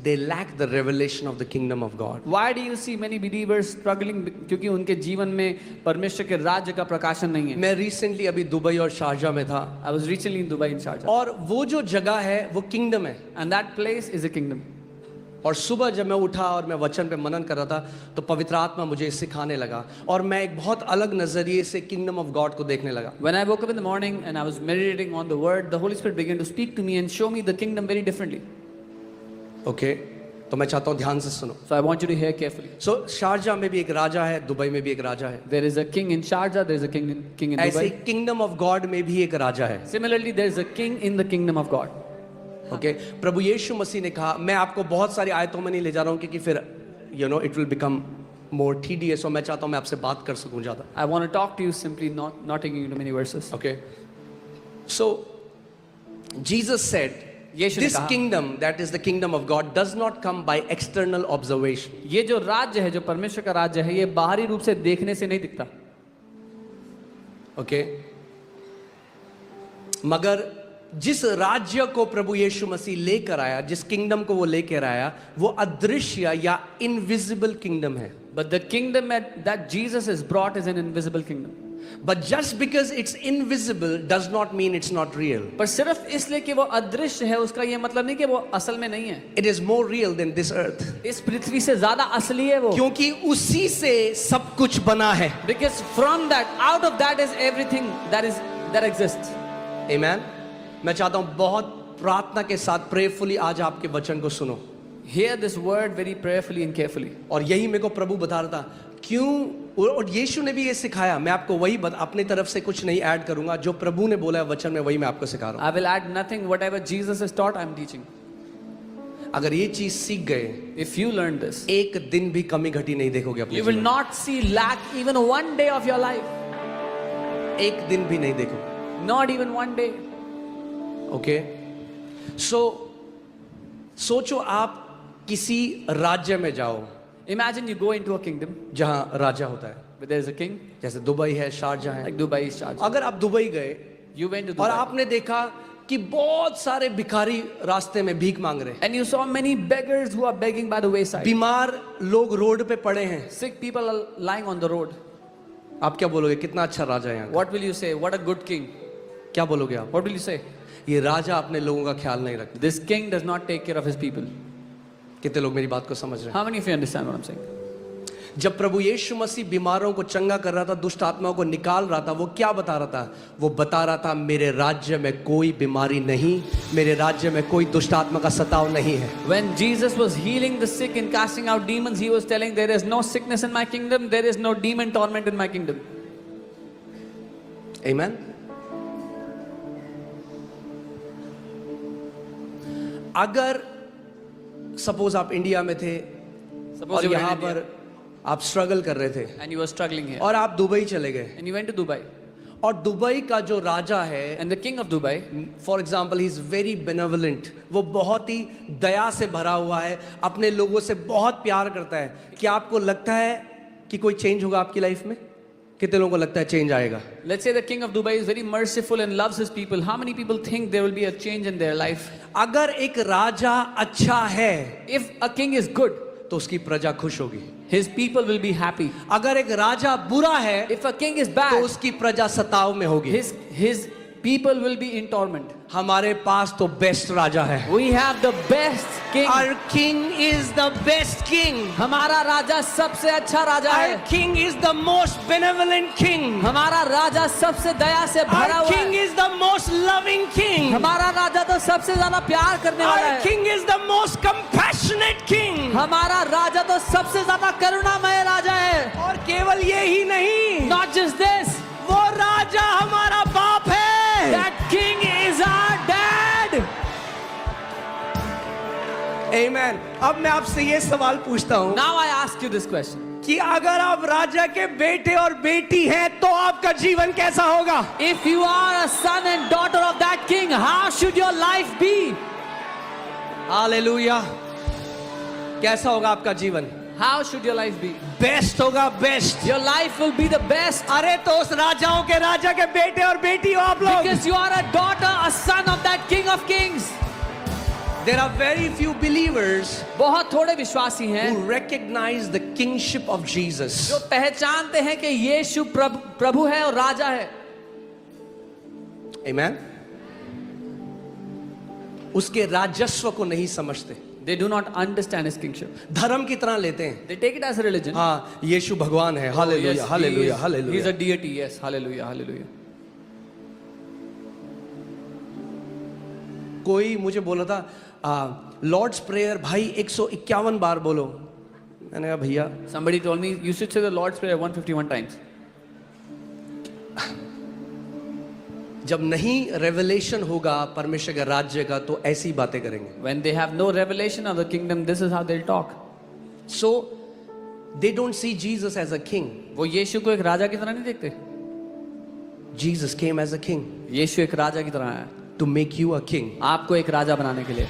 they lack the revelation of the kingdom of God. Why do you see many believers struggling? क्योंकि उनके जीवन में परमेश्वर के राज्य का प्रकाशन नहीं है. मैं recently अभी दुबई और शारजा में था. I was recently in Dubai in Sharjah. और वो जो जगह है वो किंगडम है. And that place is a kingdom. और सुबह जब मैं उठा और मैं वचन पे मनन कर रहा था तो पवित्र आत्मा मुझे सिखाने लगा और मैं एक बहुत अलग नजरिए से किंगडम ऑफ गॉड को देखने लगा. When I woke up in the morning and I was meditating on the word, the Holy Spirit began to speak to me and show me the kingdom very differently. Okay, तो मैं चाहता हूँ ध्यान से सुनो. So I want you to hear carefully. So Sharjah में भी एक राजा है, दुबई में भी एक राजा है. There is a king in Sharjah, there is a king in ऐसे Dubai. किंगडम ऑफ गॉड में भी एक राजा है. Similarly, there is a king in the kingdom of God. Okay, प्रभु यीशु मसीह ने कहा, मैं आपको बहुत सारी आयतों में नहीं ले जा रहा हूँ क्योंकि फिर it will become more tedious. और मैं चाहता हूँ मैं आपसे बात कर सकूँ ज्यादा. I want to talk to you simply, not taking you to many verses. Okay, so Jesus said, यीशु ने this कहा, kingdom, that is the kingdom of God, does not come by external observation. ये जो राज्य है, जो परमेश्वर का राज्य है, ये बाहरी रूप से देखने से नहीं दिखता. ओके, मगर जिस राज्य को प्रभु यीशु मसीह लेकर आया, जिस किंगडम को वो लेकर आया, वो अदृश्य या इनविजिबल किंगडम है. But the kingdom that Jesus has brought is an invisible kingdom. But just because it's invisible does not mean it's not real. पर सिर्फ इसलिए कि वो अदृश्य है, उसका ये मतलब नहीं कि वो असल में नहीं है. It is more real than this earth. इस पृथ्वी से ज्यादा असली है वो. क्योंकि उसी से सब कुछ बना है. Because from that, out of that is everything that exists. Amen. मैं चाहता हूं बहुत प्रार्थना के साथ प्रेयरफुली आज आपके वचन को सुनो. Hear this word very prayerfully and carefully. और यही मेरे को प्रभु बता रहा था क्यों, और यीशु ने भी ये सिखाया. मैं आपको वही अपने तरफ से कुछ नहीं ऐड करूंगा, जो प्रभु ने बोला है वचन में वही मैं आपको सिखा रहा हूं. I will add nothing. Whatever Jesus has taught, I am teaching. अगर ये चीज सीख गए, If you learn this, एक दिन भी कमी घटी नहीं देखोगे अपने you will जीवन not see lack even one day of your life. में. एक दिन भी नहीं देखोगे. Not even one day. Okay, सोचो आप किसी राज्य में जाओ Imagine you go into a kingdom जहां राजा होता है. where there is a king, जैसे दुबई है, शारजा है. like Dubai is Sharjah. अगर आप दुबई गए You went to और Dubai आपने देखा कि बहुत सारे भिखारी रास्ते में भीख मांग रहे हैं. and you saw many beggars who are begging by the wayside. बीमार लोग रोड पे पड़े हैं. Sick people are lying on the road. आप क्या बोलोगे, कितना अच्छा राजा है यहाँ का? What will you say? What a good king. क्या बोलोगे आप? What will you say? ये राजा अपने लोगों का ख्याल नहीं रखता. This king does not take care of his people. कितने लोग मेरी बात को समझ रहे हैं? How many of you understand what I'm saying? जब प्रभु यीशु मसीह बीमारों को चंगा कर रहा था, दुष्ट आत्माओं को निकाल रहा था, वो क्या बता रहा था? वो बता रहा था मेरे राज्य में कोई बीमारी नहीं, मेरे राज्य में कोई दुष्ट आत्मा का सताव नहीं है. When Jesus was healing the sick and casting out demons, he was telling there is no sickness in my kingdom, there is no demon torment in my kingdom. Amen. अगर सपोज आप इंडिया में थे Suppose और you were in यहाँ India पर आप struggle कर रहे थे and you were struggling here और आप दुबई चले गए, and you went to Dubai और दुबई का जो राजा है, and the king of Dubai, for example, he is very benevolent. वो बहुत ही दया से भरा हुआ है, अपने लोगों से बहुत प्यार करता है. क्या आपको लगता है कि कोई चेंज होगा आपकी लाइफ में? कितने लोगों को लगता है चेंज आएगा? let's say the king of Dubai is very merciful and loves his people. How many people think there will be a change in their life? अगर एक राजा अच्छा है If a king is good, तो उसकी प्रजा खुश होगी. his people will be happy. अगर एक राजा बुरा है If a king is तो bad, उसकी प्रजा सताव में होगी. his people will be in torment. हमारे पास तो बेस्ट राजा है. We have the best king. Our king is the best king. हमारा राजा सबसे अच्छा राजा Our है. king is the most benevolent king. हमारा राजा सबसे दया से भरा Our हुआ king है. is the most loving king. हमारा राजा तो सबसे ज्यादा प्यार करने वाला Our है. king is the most compassionate king. हमारा राजा तो सबसे ज्यादा करुणामय राजा है. और केवल ये ही नहीं, Not just this, वो राजा हमारा बाप है. that king is our dad. Amen. अब मैं आपसे ये सवाल पूछता हूँ Now I ask you this question. कि अगर आप राजा के बेटे और बेटी हैं तो आपका जीवन कैसा होगा? If you are a son and daughter of that king, how should your life be? Hallelujah. कैसा होगा आपका जीवन? How should your life be? Best होगा, best. Your life will be the best अरे तो उस राजाओं के राजा के बेटे और बेटी हो आप लोग. because you are a daughter, a son of that king of kings. There are very few believers बहुत थोड़े विश्वासी हैं who recognize the kingship of Jesus. जो पहचानते हैं कि यीशु प्रभु है और राजा है. Amen. उसके राजस्व को नहीं समझते, They do not understand his kingship. धर्म की तरह लेते हैं. They take it as a religion. हाँ, यीशु भगवान है. Oh, hallelujah, yes, hallelujah, he is hallelujah. a deity. Yes, hallelujah, hallelujah. कोई मुझे बोला था लॉर्ड्स प्रेयर भाई 151 बार बोलो. मैंने कहा भैया Somebody told me you should say the Lord's Prayer 151 times. जब नहीं रेवलेशन होगा परमेश्वर के राज्य का तो ऐसी बातें करेंगे. When they have no revelation of the kingdom, this is how they'll talk. So they don't see Jesus as a king. वो यीशु को एक राजा की तरह नहीं देखते. Jesus came as a king यीशु एक राजा की तरह आया to make you a king. आपको एक राजा बनाने के लिए.